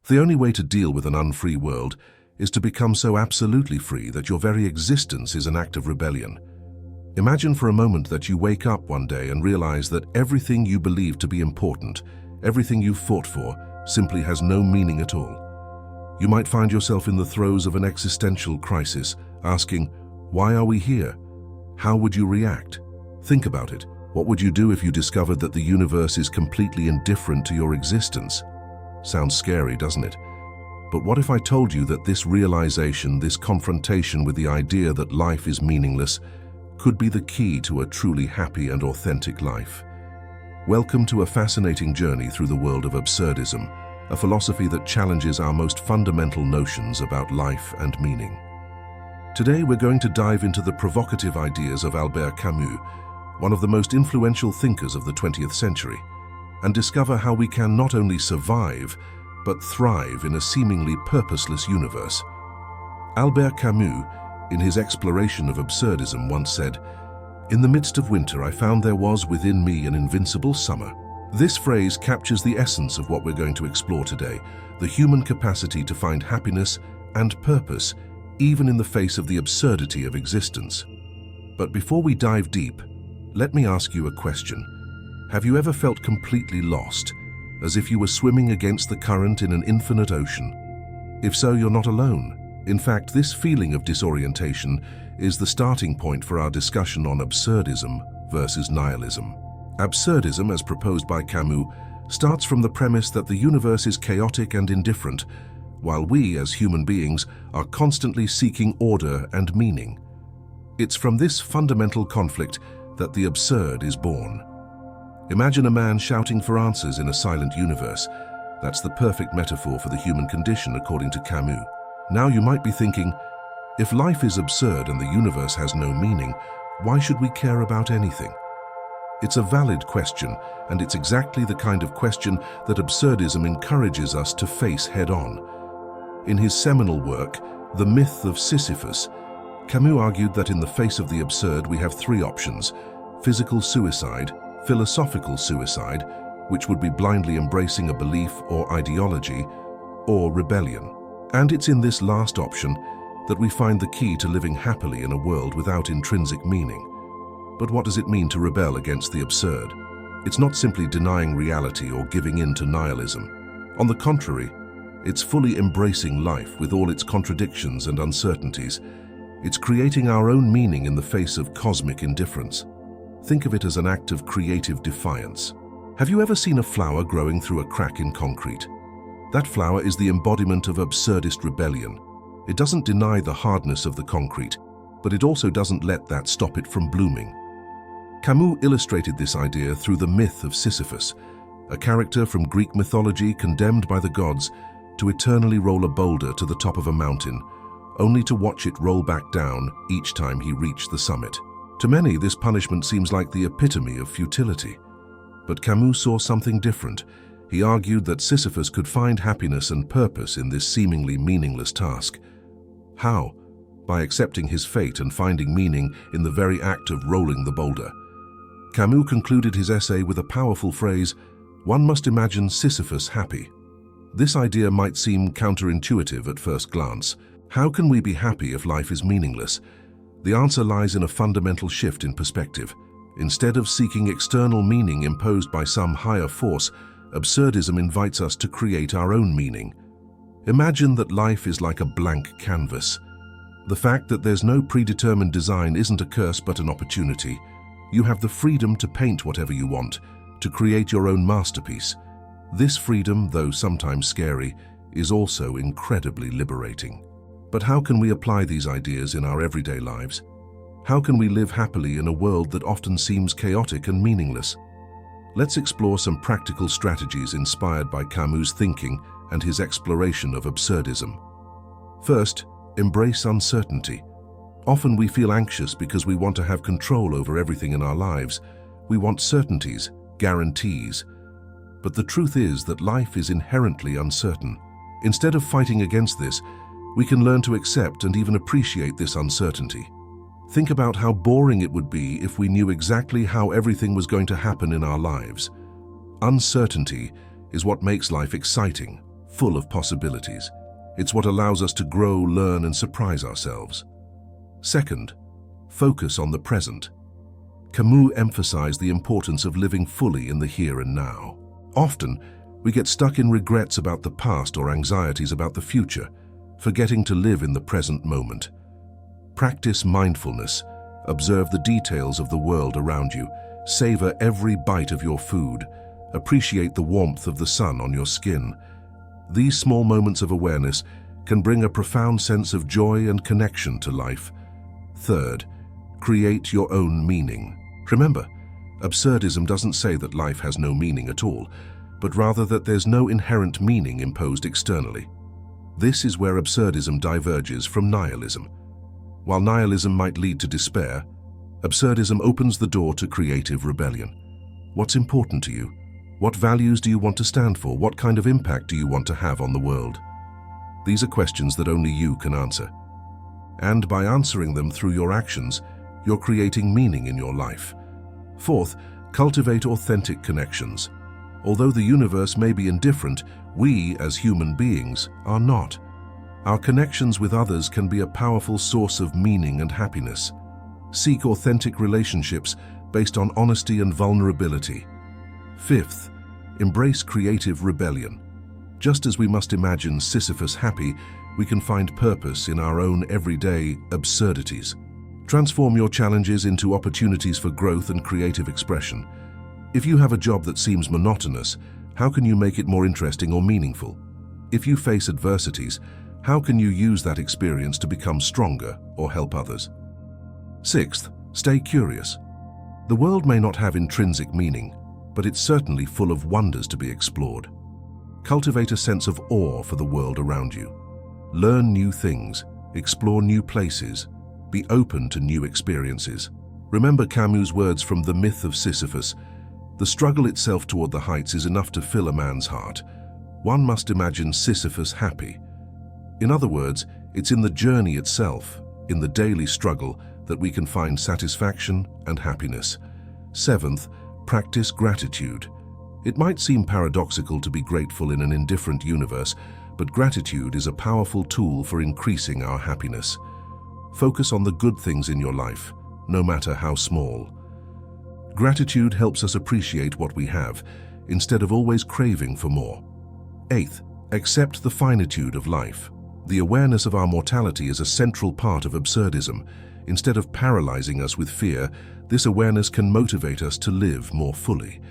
The only way to deal with an unfree world is to become so absolutely free that your very existence is an act of rebellion. Imagine for a moment that you wake up one day and realize that everything you believe to be important, everything you've fought for, simply has no meaning at all. You might find yourself in the throes of an existential crisis, asking, why are we here? How would you react? Think about it. What would you do if you discovered that the universe is completely indifferent to your existence? Sounds scary, doesn't it? But what if I told you that this realization, this confrontation with the idea that life is meaningless, could be the key to a truly happy and authentic life? Welcome to a fascinating journey through the world of absurdism, a philosophy that challenges our most fundamental notions about life and meaning. Today we're going to dive into the provocative ideas of Albert Camus, one of the most influential thinkers of the 20th century, and discover how we can not only survive, but thrive in a seemingly purposeless universe. Albert Camus, in his exploration of absurdism, once said, "In the midst of winter I found there was within me an invincible summer." This phrase captures the essence of what we're going to explore today, the human capacity to find happiness and purpose, even in the face of the absurdity of existence. But before we dive deep, let me ask you a question. Have you ever felt completely lost, as if you were swimming against the current in an infinite ocean? If so, you're not alone. In fact, this feeling of disorientation is the starting point for our discussion on absurdism versus nihilism. Absurdism, as proposed by Camus, starts from the premise that the universe is chaotic and indifferent, while we, as human beings, are constantly seeking order and meaning. It's from this fundamental conflict that the absurd is born. Imagine a man shouting for answers in a silent universe. That's the perfect metaphor for the human condition, according to Camus. Now you might be thinking, if life is absurd and the universe has no meaning, why should we care about anything? It's a valid question, and it's exactly the kind of question that absurdism encourages us to face head-on. In his seminal work, The Myth of Sisyphus, Camus argued that in the face of the absurd we have three options: physical suicide, philosophical suicide, which would be blindly embracing a belief or ideology, or rebellion. And it's in this last option that we find the key to living happily in a world without intrinsic meaning. But what does it mean to rebel against the absurd? It's not simply denying reality or giving in to nihilism. On the contrary, it's fully embracing life with all its contradictions and uncertainties. It's creating our own meaning in the face of cosmic indifference. Think of it as an act of creative defiance. Have you ever seen a flower growing through a crack in concrete? That flower is the embodiment of absurdist rebellion. It doesn't deny the hardness of the concrete, but it also doesn't let that stop it from blooming. Camus illustrated this idea through the myth of Sisyphus, a character from Greek mythology condemned by the gods to eternally roll a boulder to the top of a mountain, only to watch it roll back down each time he reached the summit. To many, this punishment seems like the epitome of futility. But Camus saw something different. He argued that Sisyphus could find happiness and purpose in this seemingly meaningless task. How? By accepting his fate and finding meaning in the very act of rolling the boulder. Camus concluded his essay with a powerful phrase, "One must imagine Sisyphus happy." This idea might seem counterintuitive at first glance. How can we be happy if life is meaningless? The answer lies in a fundamental shift in perspective. Instead of seeking external meaning imposed by some higher force, absurdism invites us to create our own meaning. Imagine that life is like a blank canvas. The fact that there's no predetermined design isn't a curse but an opportunity. You have the freedom to paint whatever you want, to create your own masterpiece. This freedom, though sometimes scary, is also incredibly liberating. But how can we apply these ideas in our everyday lives? How can we live happily in a world that often seems chaotic and meaningless? Let's explore some practical strategies inspired by Camus' thinking and his exploration of absurdism. First, embrace uncertainty. Often we feel anxious because we want to have control over everything in our lives. We want certainties, guarantees. But the truth is that life is inherently uncertain. Instead of fighting against this, we can learn to accept and even appreciate this uncertainty. Think about how boring it would be if we knew exactly how everything was going to happen in our lives. Uncertainty is what makes life exciting, full of possibilities. It's what allows us to grow, learn, and surprise ourselves. Second, focus on the present. Camus emphasized the importance of living fully in the here and now. Often, we get stuck in regrets about the past or anxieties about the future, forgetting to live in the present moment. Practice mindfulness. Observe the details of the world around you. Savor every bite of your food. Appreciate the warmth of the sun on your skin. These small moments of awareness can bring a profound sense of joy and connection to life. Third, create your own meaning. Remember, absurdism doesn't say that life has no meaning at all, but rather that there's no inherent meaning imposed externally. This is where absurdism diverges from nihilism. While nihilism might lead to despair, absurdism opens the door to creative rebellion. What's important to you? What values do you want to stand for? What kind of impact do you want to have on the world? These are questions that only you can answer. And by answering them through your actions, you're creating meaning in your life. Fourth, cultivate authentic connections. Although the universe may be indifferent, we, as human beings, are not. Our connections with others can be a powerful source of meaning and happiness. Seek authentic relationships based on honesty and vulnerability. Fifth, embrace creative rebellion. Just as we must imagine Sisyphus happy, we can find purpose in our own everyday absurdities. Transform your challenges into opportunities for growth and creative expression. If you have a job that seems monotonous, how can you make it more interesting or meaningful? If you face adversities, how can you use that experience to become stronger or help others? Sixth, stay curious. The world may not have intrinsic meaning, but it's certainly full of wonders to be explored. Cultivate a sense of awe for the world around you. Learn new things, explore new places, be open to new experiences. Remember Camus' words from The Myth of Sisyphus: "The struggle itself toward the heights is enough to fill a man's heart. One must imagine Sisyphus happy." In other words, it's in the journey itself, in the daily struggle, that we can find satisfaction and happiness. Seventh, practice gratitude. It might seem paradoxical to be grateful in an indifferent universe, but gratitude is a powerful tool for increasing our happiness. Focus on the good things in your life, no matter how small. Gratitude helps us appreciate what we have, instead of always craving for more. Eighth, accept the finitude of life. The awareness of our mortality is a central part of absurdism. Instead of paralyzing us with fear, this awareness can motivate us to live more fully.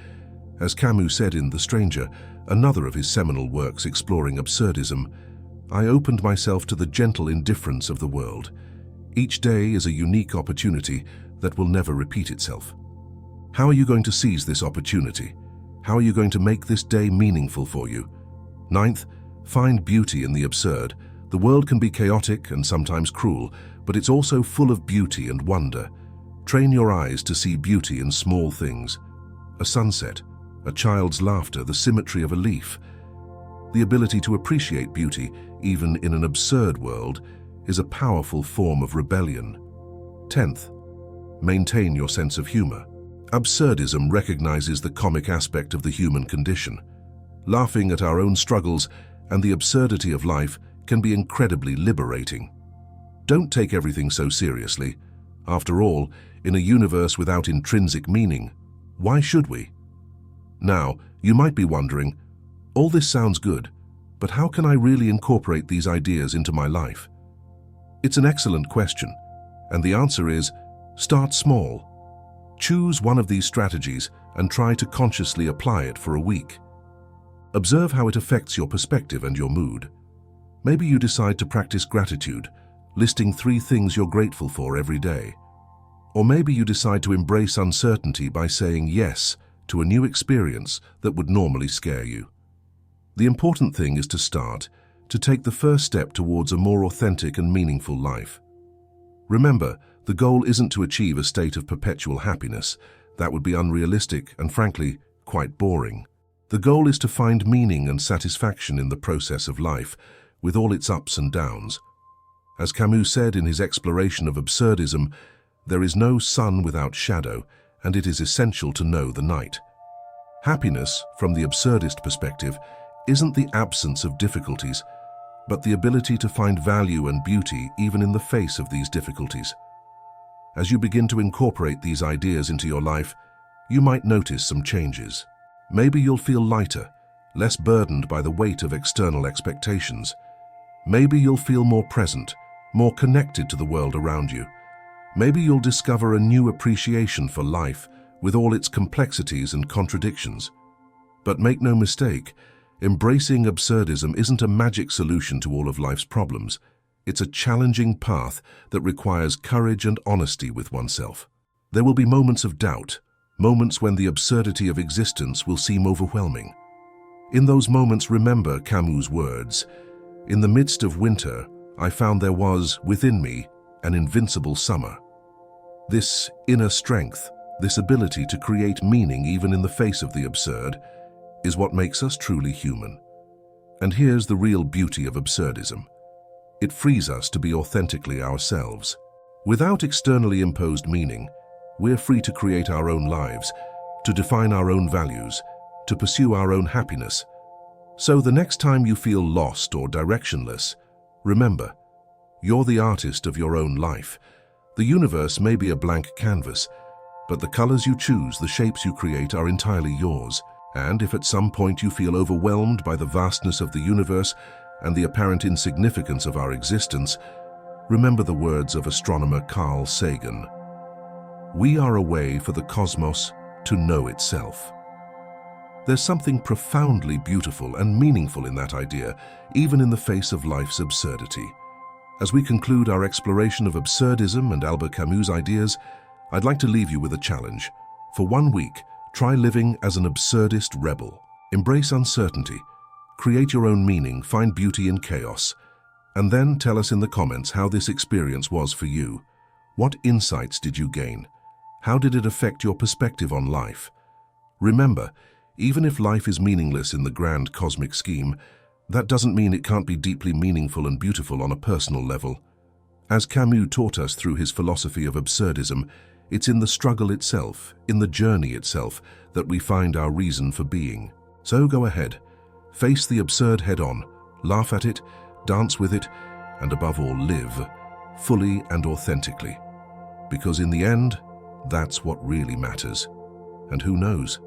As Camus said in The Stranger, another of his seminal works exploring absurdism, "I opened myself to the gentle indifference of the world. Each day is a unique opportunity that will never repeat itself." How are you going to seize this opportunity? How are you going to make this day meaningful for you? Ninth, find beauty in the absurd. The world can be chaotic and sometimes cruel, but it's also full of beauty and wonder. Train your eyes to see beauty in small things. A sunset, a child's laughter, the symmetry of a leaf. The ability to appreciate beauty, even in an absurd world, is a powerful form of rebellion. 10th, maintain your sense of humor. Absurdism recognizes the comic aspect of the human condition. Laughing at our own struggles and the absurdity of life can be incredibly liberating. Don't take everything so seriously. After all, in a universe without intrinsic meaning, why should we? Now, you might be wondering, all this sounds good, but how can I really incorporate these ideas into my life? It's an excellent question, and the answer is, start small. Choose one of these strategies and try to consciously apply it for a week. Observe how it affects your perspective and your mood. Maybe you decide to practice gratitude, listing 3 things you're grateful for every day. Or maybe you decide to embrace uncertainty by saying yes to a new experience that would normally scare you. The important thing is to start, to take the first step towards a more authentic and meaningful life. Remember, the goal isn't to achieve a state of perpetual happiness. That would be unrealistic and, frankly, quite boring. The goal is to find meaning and satisfaction in the process of life, with all its ups and downs. As Camus said in his exploration of absurdism, there is no sun without shadow, and it is essential to know the night. Happiness, from the absurdist perspective, isn't the absence of difficulties, but the ability to find value and beauty even in the face of these difficulties. As you begin to incorporate these ideas into your life, you might notice some changes. Maybe you'll feel lighter, less burdened by the weight of external expectations. Maybe you'll feel more present, more connected to the world around you. Maybe you'll discover a new appreciation for life with all its complexities and contradictions. But make no mistake, embracing absurdism isn't a magic solution to all of life's problems. It's a challenging path that requires courage and honesty with oneself. There will be moments of doubt, moments when the absurdity of existence will seem overwhelming. In those moments, remember Camus' words, "In the midst of winter, I found there was, within me, an invincible summer." This inner strength, this ability to create meaning even in the face of the absurd, is what makes us truly human. And here's the real beauty of absurdism. It frees us to be authentically ourselves. Without externally imposed meaning, we're free to create our own lives, to define our own values, to pursue our own happiness. So the next time you feel lost or directionless, remember, you're the artist of your own life. The universe may be a blank canvas, but the colors you choose, the shapes you create are entirely yours. And if at some point you feel overwhelmed by the vastness of the universe and the apparent insignificance of our existence, remember the words of astronomer Carl Sagan. We are a way for the cosmos to know itself. There's something profoundly beautiful and meaningful in that idea, even in the face of life's absurdity. As we conclude our exploration of absurdism and Albert Camus' ideas, I'd like to leave you with a challenge. For 1 week, try living as an absurdist rebel. Embrace uncertainty, create your own meaning, find beauty in chaos, and then tell us in the comments how this experience was for you. What insights did you gain? How did it affect your perspective on life? Remember, even if life is meaningless in the grand cosmic scheme, that doesn't mean it can't be deeply meaningful and beautiful on a personal level. As Camus taught us through his philosophy of absurdism, it's in the struggle itself, in the journey itself, that we find our reason for being. So go ahead, face the absurd head-on, laugh at it, dance with it, and above all, live fully and authentically. Because in the end, that's what really matters. And who knows?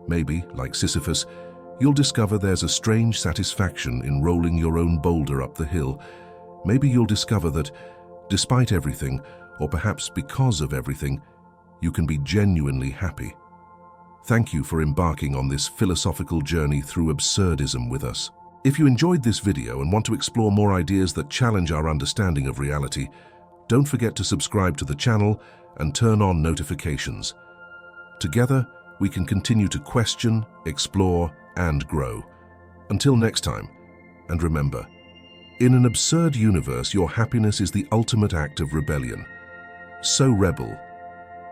Maybe, like Sisyphus, you'll discover there's a strange satisfaction in rolling your own boulder up the hill. Maybe you'll discover that, despite everything, or perhaps because of everything, you can be genuinely happy. Thank you for embarking on this philosophical journey through absurdism with us. If you enjoyed this video and want to explore more ideas that challenge our understanding of reality, don't forget to subscribe to the channel and turn on notifications. Together, we can continue to question, explore, and grow. Until next time, and remember, in an absurd universe, your happiness is the ultimate act of rebellion. So rebel,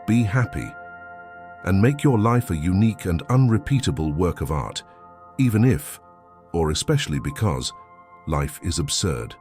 be happy, and make your life a unique and unrepeatable work of art, even if, or especially because, life is absurd.